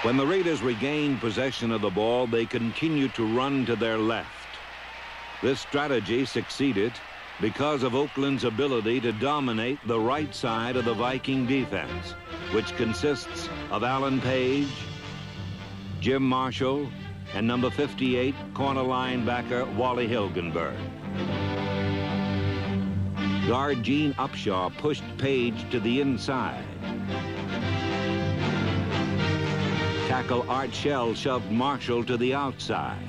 When the Raiders regained possession of the ball, they continued to run to their left. This strategy succeeded because of Oakland's ability to dominate the right side of the Viking defense, which consists of Alan Page, Jim Marshall, and number 58 corner linebacker Wally Hilgenberg. Guard Gene Upshaw pushed Page to the inside. Tackle Art Shell shoved Marshall to the outside.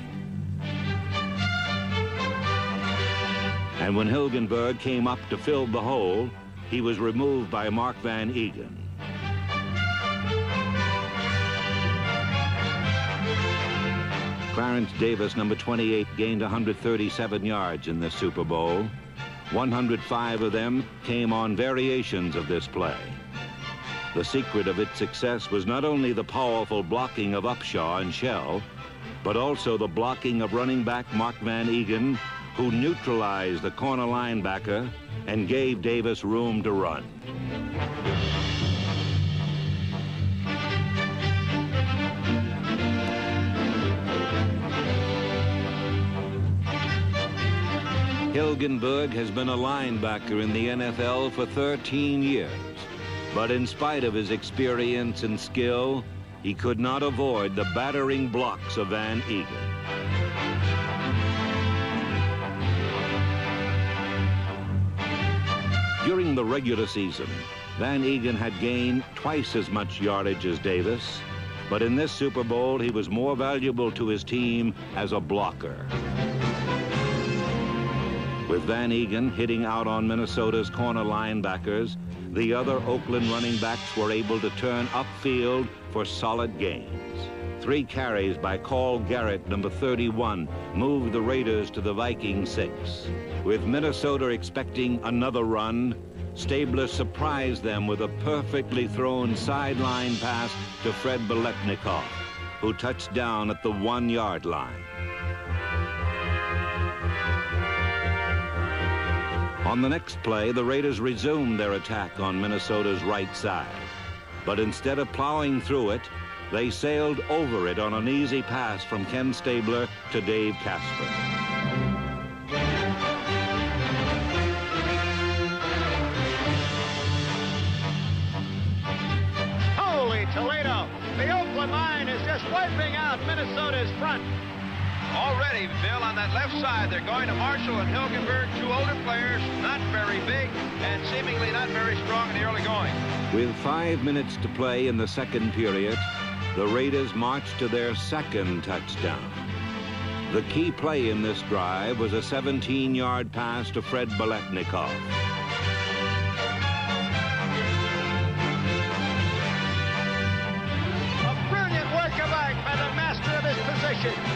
And when Hilgenberg came up to fill the hole, he was removed by Mark Van Eegen. Clarence Davis, number 28, gained 137 yards in this Super Bowl. 105 of them came on variations of this play. The secret of its success was not only the powerful blocking of Upshaw and Shell, but also the blocking of running back Mark Van Eegen, who neutralized the corner linebacker and gave Davis room to run. Hilgenberg has been a linebacker in the NFL for 13 years. But in spite of his experience and skill, he could not avoid the battering blocks of Van Eegen. During the regular season, Van Eegen had gained twice as much yardage as Davis, but in this Super Bowl, he was more valuable to his team as a blocker. With Van Eegen hitting out on Minnesota's corner linebackers, the other Oakland running backs were able to turn upfield for solid gains. 3 carries by Carl Garrett, number 31, moved the Raiders to the Viking 6. With Minnesota expecting another run, Stabler surprised them with a perfectly thrown sideline pass to Fred Biletnikoff, who touched down at the 1-yard line. On the next play, the Raiders resumed their attack on Minnesota's right side. But instead of plowing through it, they sailed over it on an easy pass from Ken Stabler to Dave Casper. Holy Toledo! The Oakland line is just wiping out Minnesota's front. Already, Bill, on that left side, they're going to Marshall and Hilgenberg, 2 older players, not very big and seemingly not very strong in the early going. With 5 minutes to play in the second period, the Raiders marched to their second touchdown. The key play in this drive was a 17-yard pass to Fred Biletnikoff.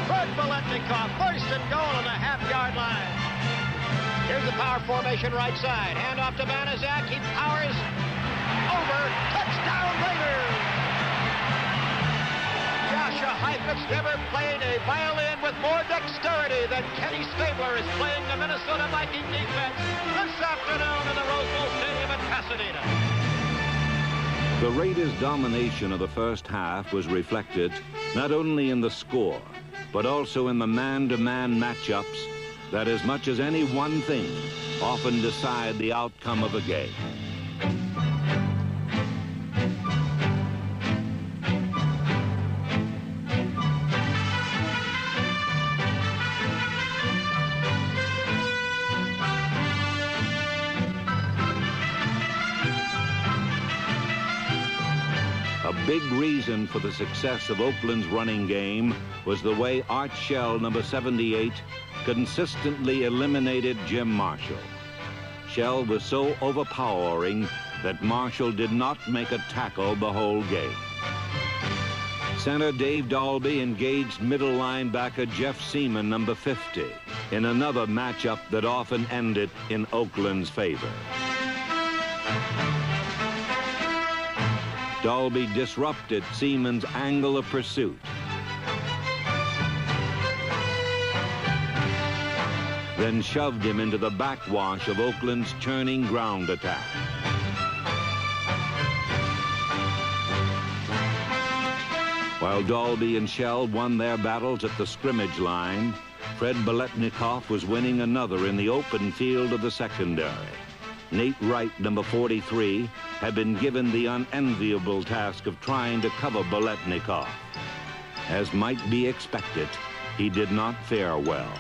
Fred Biletnikoff, first and goal on the half-yard line. Here's the power formation right side. Hand off to Banaszak. He powers over. Touchdown Raiders! Joshua Heifetz never played a violin with more dexterity than Kenny Stabler is playing the Minnesota Viking defense this afternoon in the Rose Bowl Stadium in Pasadena. The Raiders' domination of the first half was reflected not only in the score, but also in the man-to-man matchups that, as much as any one thing, often decide the outcome of a game. A big reason for the success of Oakland's running game was the way Art Shell, number 78, consistently eliminated Jim Marshall. Shell was so overpowering that Marshall did not make a tackle the whole game. Center Dave Dalby engaged middle linebacker Jeff Seaman, number 50, in another matchup that often ended in Oakland's favor. Dalby disrupted Seaman's angle of pursuit. Then shoved him into the backwash of Oakland's churning ground attack. While Dalby and Shell won their battles at the scrimmage line, Fred Biletnikoff was winning another in the open field of the secondary. Nate Wright, number 43, had been given the unenviable task of trying to cover Biletnikoff. As might be expected, he did not fare well.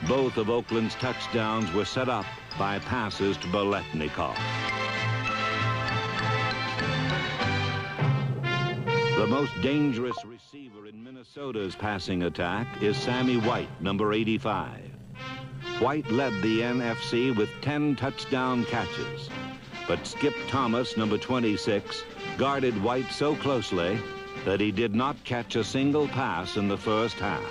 Both of Oakland's touchdowns were set up by passes to Biletnikoff. The most dangerous receiver in Minnesota's passing attack is Sammy White, number 85. White led the NFC with 10 touchdown catches, but Skip Thomas, number 26, guarded White so closely that he did not catch a single pass in the first half.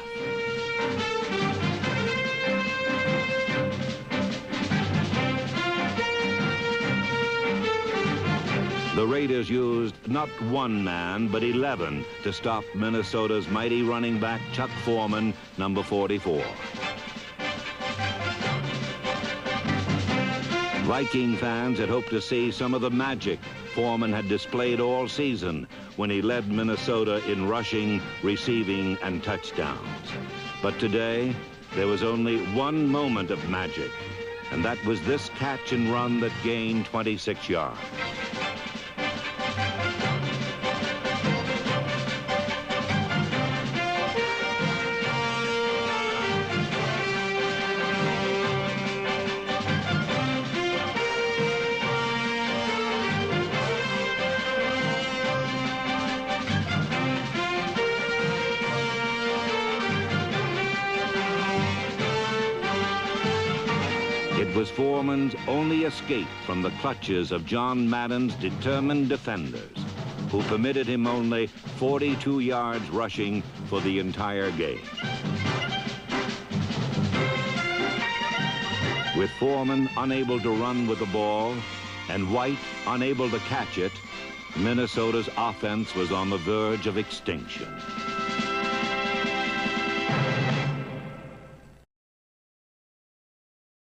The Raiders used not one man, but 11 to stop Minnesota's mighty running back Chuck Foreman, number 44. Viking fans had hoped to see some of the magic Foreman had displayed all season when he led Minnesota in rushing, receiving, and touchdowns. But today, there was only one moment of magic, and that was this catch and run that gained 26 yards. It was Foreman's only escape from the clutches of John Madden's determined defenders, who permitted him only 42 yards rushing for the entire game. With Foreman unable to run with the ball and White unable to catch it, Minnesota's offense was on the verge of extinction.